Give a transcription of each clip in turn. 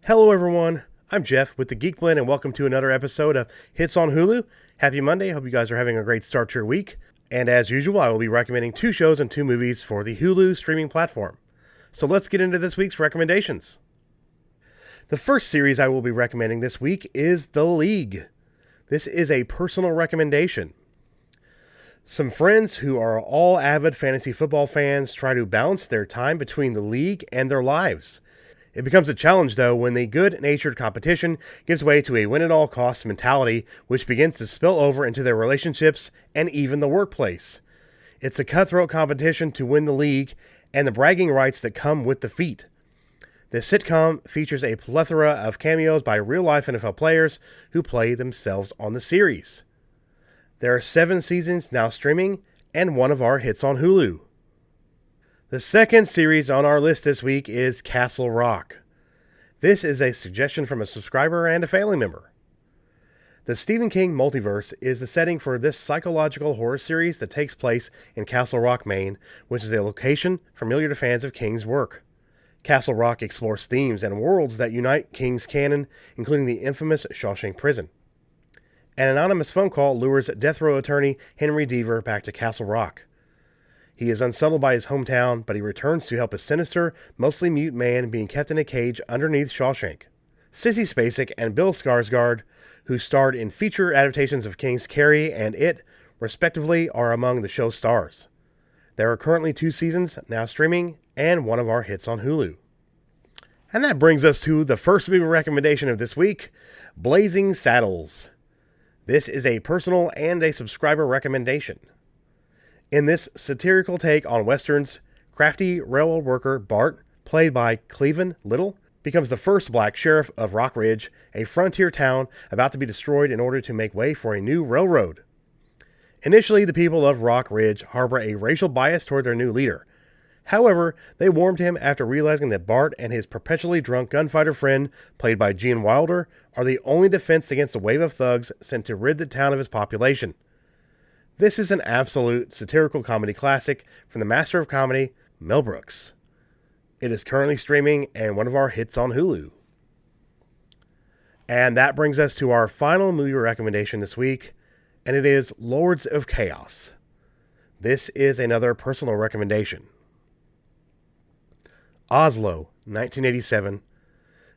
Hello everyone, I'm Jeff with the Geek Blend and welcome to another episode of Hits on Hulu. Happy Monday, hope you guys are having a great start to your week. And as usual, I will be recommending 2 shows and 2 movies for the Hulu streaming platform. So let's get into this week's recommendations. The first series I will be recommending this week is The League. This is a personal recommendation. Some friends who are all avid fantasy football fans try to balance their time between the league and their lives. It becomes a challenge, though, when the good-natured competition gives way to a win-at-all-costs mentality, which begins to spill over into their relationships and even the workplace. It's a cutthroat competition to win the league and the bragging rights that come with defeat. The sitcom features a plethora of cameos by real-life NFL players who play themselves on the series. There are 7 seasons now streaming, and one of our hits on Hulu. The second series on our list this week is Castle Rock. This is a suggestion from a subscriber and a family member. The Stephen King multiverse is the setting for this psychological horror series that takes place in Castle Rock, Maine, which is a location familiar to fans of King's work. Castle Rock explores themes and worlds that unite King's canon, including the infamous Shawshank Prison. An anonymous phone call lures death row attorney Henry Deaver back to Castle Rock. He is unsettled by his hometown, but he returns to help a sinister, mostly mute man being kept in a cage underneath Shawshank. Sissy Spacek and Bill Skarsgård, who starred in feature adaptations of King's Carrie and It, respectively, are among the show's stars. There are currently 2 seasons now streaming, and one of our hits on Hulu. And that brings us to the first movie recommendation of this week, Blazing Saddles. This is a personal and a subscriber recommendation. In this satirical take on westerns, crafty railroad worker Bart, played by Cleveland Little, becomes the first black sheriff of Rock Ridge, a frontier town about to be destroyed in order to make way for a new railroad. Initially, the people of Rock Ridge harbor a racial bias toward their new leader. However, they warmed him after realizing that Bart and his perpetually drunk gunfighter friend, played by Gene Wilder, are the only defense against a wave of thugs sent to rid the town of its population. This is an absolute satirical comedy classic from the master of comedy, Mel Brooks. It is currently streaming and one of our hits on Hulu. And that brings us to our final movie recommendation this week, and it is Lords of Chaos. This is another personal recommendation. Oslo, 1987.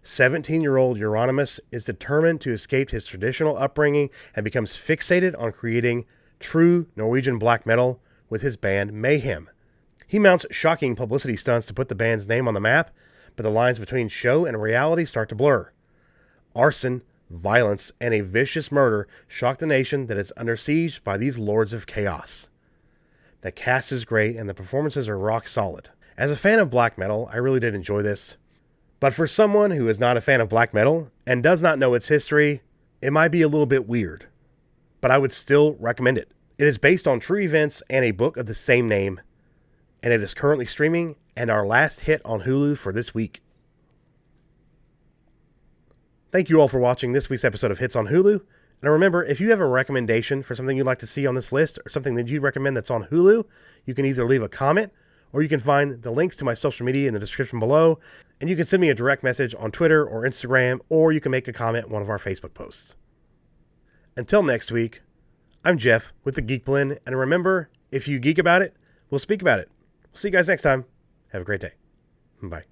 17-year-old Euronymous is determined to escape his traditional upbringing and becomes fixated on creating true Norwegian black metal with his band Mayhem. He mounts shocking publicity stunts to put the band's name on the map, but the lines between show and reality start to blur. Arson, violence, and a vicious murder shock the nation that is under siege by these Lords of Chaos. The cast is great and the performances are rock solid. As a fan of black metal, I really did enjoy this. But for someone who is not a fan of black metal and does not know its history, it might be a little bit weird. But I would still recommend it. It is based on true events and a book of the same name, and it is currently streaming and our last hit on Hulu for this week. Thank you all for watching this week's episode of Hits on Hulu. And remember, if you have a recommendation for something you'd like to see on this list or something that you recommend that's on Hulu, you can either leave a comment or you can find the links to my social media in the description below, and you can send me a direct message on Twitter or Instagram, or you can make a comment on one of our Facebook posts. Until next week, I'm Jeff with the Geek Blend, and remember, if you geek about it, we'll speak about it. We'll see you guys next time. Have a great day. Bye.